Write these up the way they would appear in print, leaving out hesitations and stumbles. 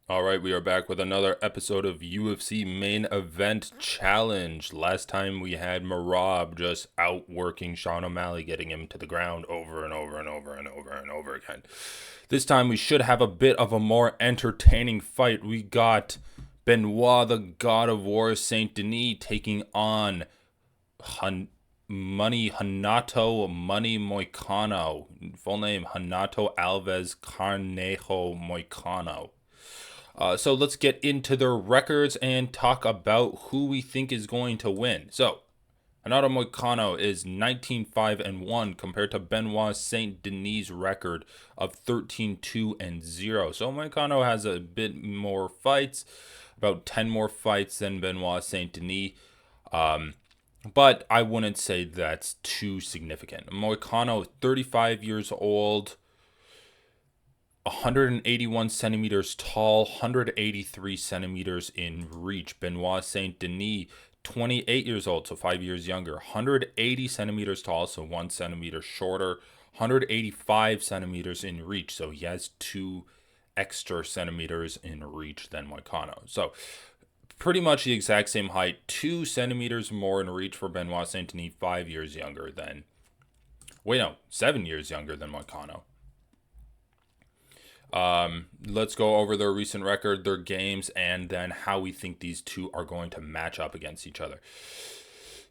All right, we are back with another episode of UFC Main Event Challenge. Last time we had Marab just outworking Sean O'Malley, getting him to the ground over and over and over and over and over again. This time we should have a bit of a more entertaining fight. We got Benoit, the God of War, Saint Denis, taking on Hanato Moicano. Full name Hanato Alves Carnejo Moicano. So let's get into their records and talk about who we think is going to win. So, Renato Moicano is 19-5-1 compared to Benoit Saint Denis' record of 13-2-0. So Moicano has a bit more fights, about 10 more fights than Benoit Saint Denis. But I wouldn't say that's too significant. Moicano is 35 years old, 181 centimeters tall, 183 centimeters in reach. Benoit Saint Denis, 28 years old, so 5 years younger, 180 centimeters tall, so 1 centimeter shorter, 185 centimeters in reach, so he has 2 extra centimeters in reach than Moicano. So pretty much the exact same height, 2 centimeters more in reach for Benoit Saint Denis, 5 years younger than, 7 years younger than Moicano. Let's go over their recent record, their games, and then how we think these two are going to match up against each other.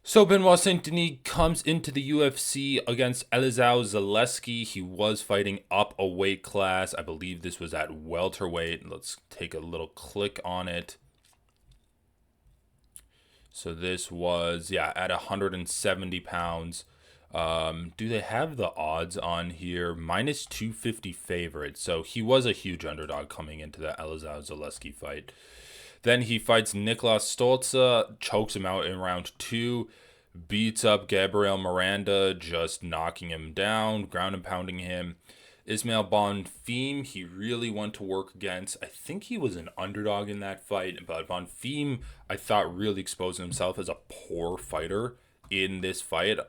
So Benoit Saint Denis comes into the UFC against Elizeu Zaleski. He was fighting up a weight class. I believe this was at welterweight. Let's take a little click on it. So this was, at 170 pounds. Do they have the odds on here? Minus 250 favorite. So he was a huge underdog coming into the Elizeu Zaleski fight. Then he fights Niklas Stolze, chokes him out in round 2, beats up Gabriel Miranda, just knocking him down, ground and pounding him. Ismail Bonfim, he really went to work against. I think he was an underdog in that fight, but Bonfim, I thought, really exposed himself as a poor fighter in this fight,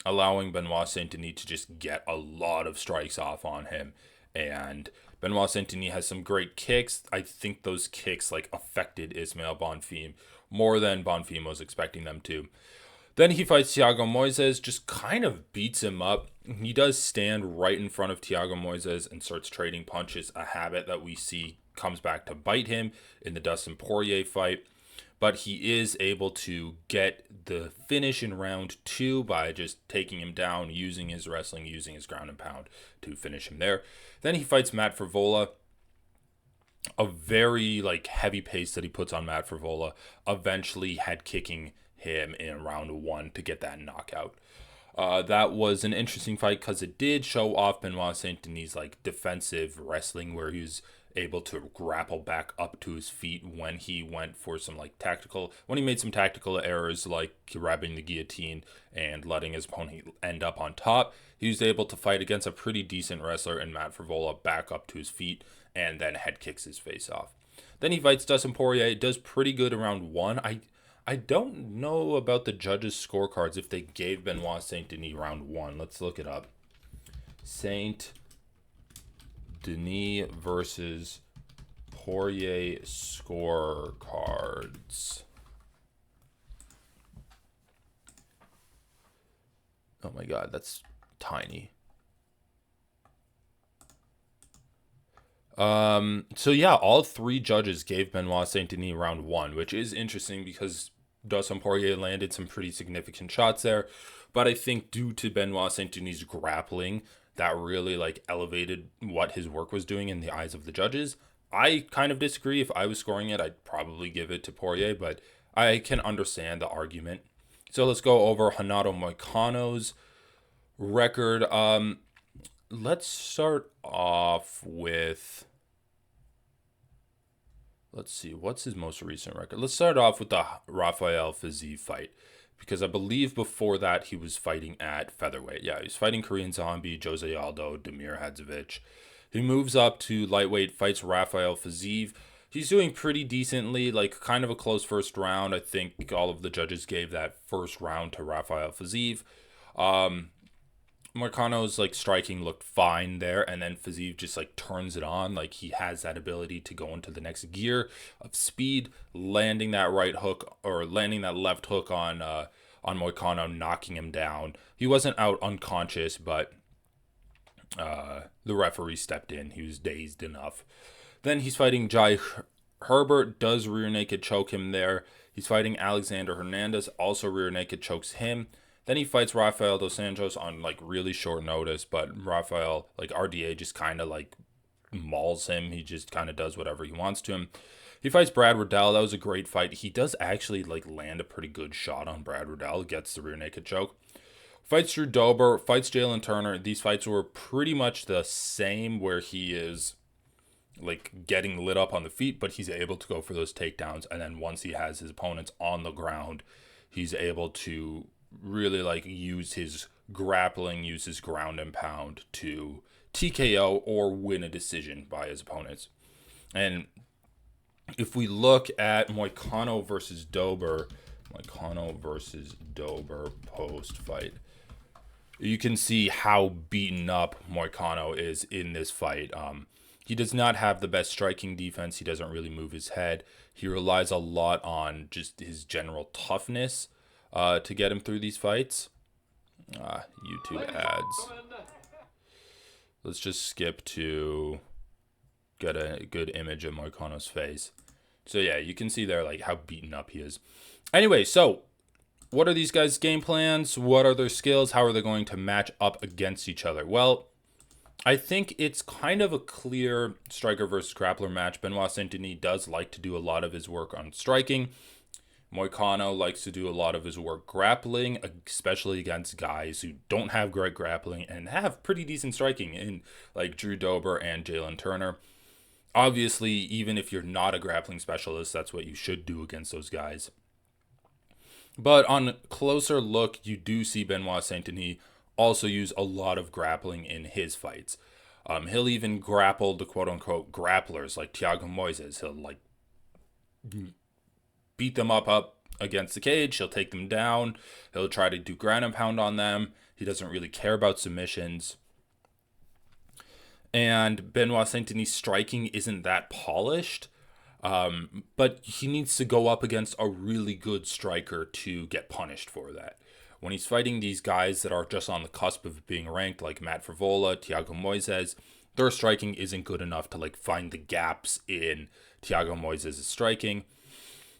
allowing Benoit Saint Denis to just get a lot of strikes off on him. And Benoit Saint Denis has some great kicks. I think those kicks affected Ismail Bonfim more than Bonfim was expecting them to. Then he fights Thiago Moises, just kind of beats him up. He does stand right in front of Thiago Moises and starts trading punches, a habit that we see comes back to bite him in the Dustin Poirier fight. But he is able to get the finish in round 2 by just taking him down, using his wrestling, using his ground and pound to finish him there. Then he fights Matt Frevola. A very heavy pace that he puts on Matt Frevola. Eventually head kicking him in round 1 to get that knockout. That was an interesting fight because it did show off Benoit Saint Denis' defensive wrestling, where he was able to grapple back up to his feet when he went for some when he made some tactical errors, like grabbing the guillotine and letting his opponent end up on top. He was able to fight against a pretty decent wrestler in Matt Frevola, back up to his feet and then head kicks his face off. Then he fights Dustin Poirier. Does pretty good around 1. I don't know about the judges' scorecards if they gave Benoit Saint Denis round 1. Let's look it up. Saint Denis versus Poirier scorecards. Oh my god, that's tiny. All 3 judges gave Benoit Saint Denis round 1, which is interesting because Dustin Poirier landed some pretty significant shots there. But I think due to Benoit Saint Denis' grappling, that really elevated what his work was doing in the eyes of the judges. I kind of disagree. If I was scoring it, I'd probably give it to Poirier, but I can understand the argument. So let's go over Renato Moicano's record. Let's start off with, let's see, what's his most recent record? Let's start off with the Rafael Fiziev fight, because I believe before that he was fighting at featherweight. Yeah, he was fighting Korean Zombie, Jose Aldo, Damir Hadzovic. He moves up to lightweight, fights Rafael Fiziev. He's doing pretty decently, kind of a close first round. I think all of the judges gave that first round to Rafael Fiziev. Moicano's like striking looked fine there, and then Fiziev just like turns it on. Like he has that ability to go into the next gear of speed, landing that right hook or landing that left hook on Moicano, knocking him down. He wasn't out unconscious, but the referee stepped in. He was dazed enough. Then he's fighting Jai Herbert, does rear naked choke him there. He's fighting Alexander Hernandez, also rear naked chokes him. Then he fights Rafael Dos Anjos on like really short notice, but Rafael, like RDA, just kind of like mauls him. He just kind of does whatever he wants to him. He fights Brad Riddell. That was a great fight. He does actually like land a pretty good shot on Brad Riddell. Gets the rear naked choke. Fights Drew Dober. Fights Jalen Turner. These fights were pretty much the same, where he is like getting lit up on the feet, but he's able to go for those takedowns. And then once he has his opponents on the ground, he's able to really like use his grappling, use his ground and pound to TKO or win a decision by his opponents. And if we look at Moicano versus Dober post fight, you can see how beaten up Moicano is in this fight. He does not have the best striking defense. He doesn't really move his head. He relies a lot on just his general toughness to get him through these fights. YouTube ads. Let's just skip to get a good image of Moicano's face. So yeah, you can see there like how beaten up he is. Anyway, so what are these guys' game plans? What are their skills? How are they going to match up against each other? Well, I think it's kind of a clear striker versus grappler match. Benoit Saint-Denis does like to do a lot of his work on striking. Moicano likes to do a lot of his work grappling, especially against guys who don't have great grappling and have pretty decent striking in like Drew Dober and Jalen Turner. Obviously, even if you're not a grappling specialist, that's what you should do against those guys. But on closer look, you do see Benoit Saint-Denis also use a lot of grappling in his fights. He'll even grapple the quote-unquote grapplers like Thiago Moises. He'll like beat them up against the cage. He'll take them down. He'll try to do ground and pound on them. He doesn't really care about submissions. And Benoit Saint-Denis' striking isn't that polished. But he needs to go up against a really good striker to get punished for that. When he's fighting these guys that are just on the cusp of being ranked, like Matt Frivola, Thiago Moises, their striking isn't good enough to like find the gaps in Thiago Moises' striking.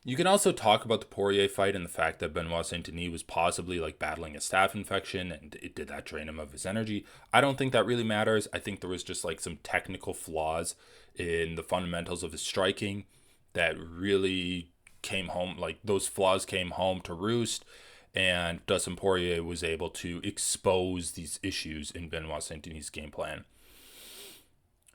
You can also talk about the Poirier fight and the fact that Benoit Saint-Denis was possibly like battling a staph infection, and it did that drain him of his energy. I don't think that really matters. I think there was just like some technical flaws in the fundamentals of his striking that really came home, like those flaws came home to roost, and Dustin Poirier was able to expose these issues in Benoit Saint-Denis' game plan.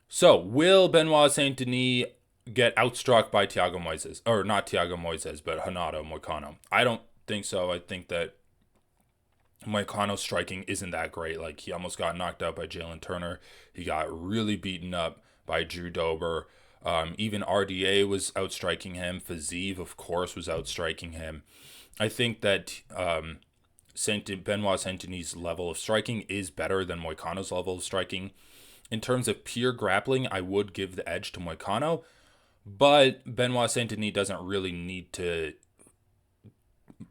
So, will Benoit Saint-Denis get outstruck by Thiago Moises? Or not Thiago Moises, but Renato Moicano? I don't think so. I think that Moicano's striking isn't that great. Like, he almost got knocked out by Jalen Turner. He got really beaten up by Drew Dober. Even RDA was outstriking him. Fiziev, of course, was outstriking him. I think that Benoit Saint-Denis' level of striking is better than Moicano's level of striking. In terms of pure grappling, I would give the edge to Moicano, but Benoit Saint-Denis doesn't really need to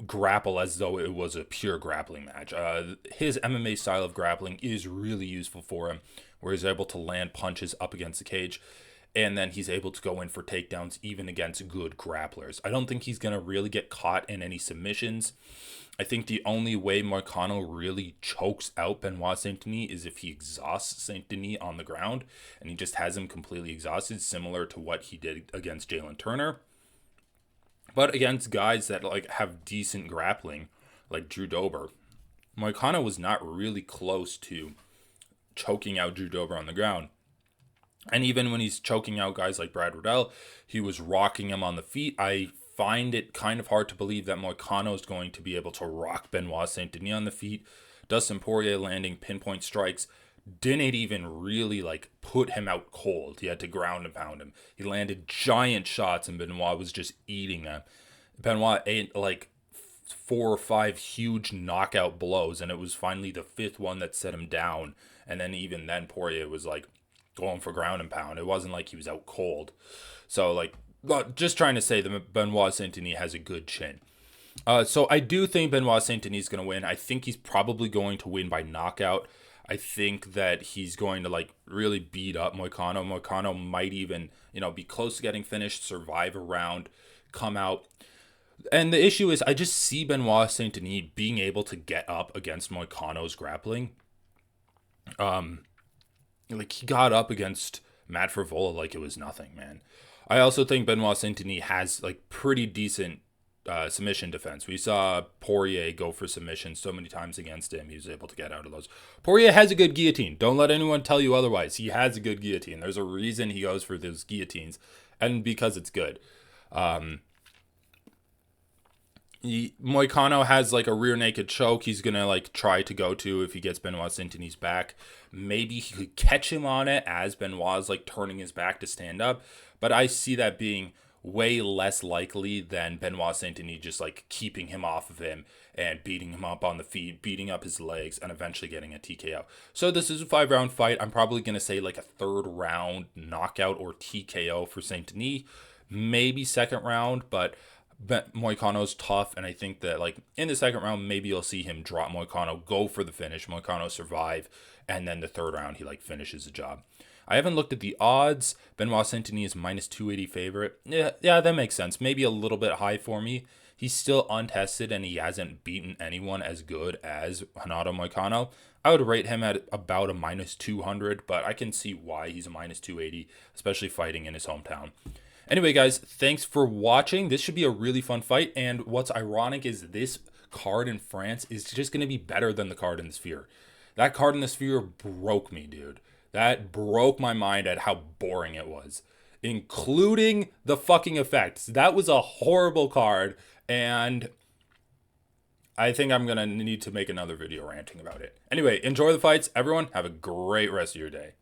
grapple as though it was a pure grappling match. His MMA style of grappling is really useful for him, where he's able to land punches up against the cage, and then he's able to go in for takedowns even against good grapplers. I don't think he's going to really get caught in any submissions. I think the only way Moicano really chokes out Benoit Saint-Denis is if he exhausts Saint-Denis on the ground, and he just has him completely exhausted, similar to what he did against Jalen Turner. But against guys that like have decent grappling, like Drew Dober, Moicano was not really close to choking out Drew Dober on the ground. And even when he's choking out guys like Brad Riddell, he was rocking him on the feet. I find it kind of hard to believe that Moicano is going to be able to rock Benoit Saint-Denis on the feet. Dustin Poirier landing pinpoint strikes didn't even really like put him out cold. He had to ground and pound him. He landed giant shots and Benoit was just eating them. Benoit ate like 4 or 5 huge knockout blows, and it was finally the fifth one that set him down. And then even then, Poirier was like going for ground and pound. It wasn't like he was out cold. So like, just trying to say that Benoit Saint Denis has a good chin. So I do think Benoit Saint Denis is going to win. I think he's probably going to win by knockout. I think that he's going to like really beat up Moicano. Moicano might even, be close to getting finished, survive a round, come out. And the issue is I just see Benoit Saint Denis being able to get up against Moicano's grappling. Like he got up against Matt Frivola like it was nothing, man. I also think Benoit Saint Denis has like pretty decent submission defense. We saw Poirier go for submission so many times against him. He was able to get out of those. Poirier has a good guillotine. Don't let anyone tell you otherwise. He has a good guillotine. There's a reason he goes for those guillotines, and because it's good. Moicano has like a rear naked choke he's gonna like try to go to if he gets Benoit Saint Denis back. Maybe he could catch him on it as Benoit's like turning his back to stand up, but I see that being way less likely than Benoit Saint Denis just like keeping him off of him and beating him up on the feet, beating up his legs, and eventually getting a TKO. So this is a 5-round fight. I'm probably gonna say like a 3rd round knockout or TKO for Saint Denis, maybe 2nd round, but Moicano's tough, and I think that like in the 2nd round, maybe you'll see him drop Moicano, go for the finish, Moicano survive, and then the 3rd round he like finishes the job. I haven't looked at the odds. Benoit Saint Denis is minus 280 favorite. Yeah, that makes sense. Maybe a little bit high for me. He's still untested, and he hasn't beaten anyone as good as Renato Moicano. I would rate him at about a minus 200, but I can see why he's a minus 280, especially fighting in his hometown. Anyway, guys, thanks for watching. This should be a really fun fight. And what's ironic is this card in France is just going to be better than the card in the Sphere. That card in the Sphere broke me, dude. That broke my mind at how boring it was, including the fucking effects. That was a horrible card, and I think I'm going to need to make another video ranting about it. Anyway, enjoy the fights. Everyone, have a great rest of your day.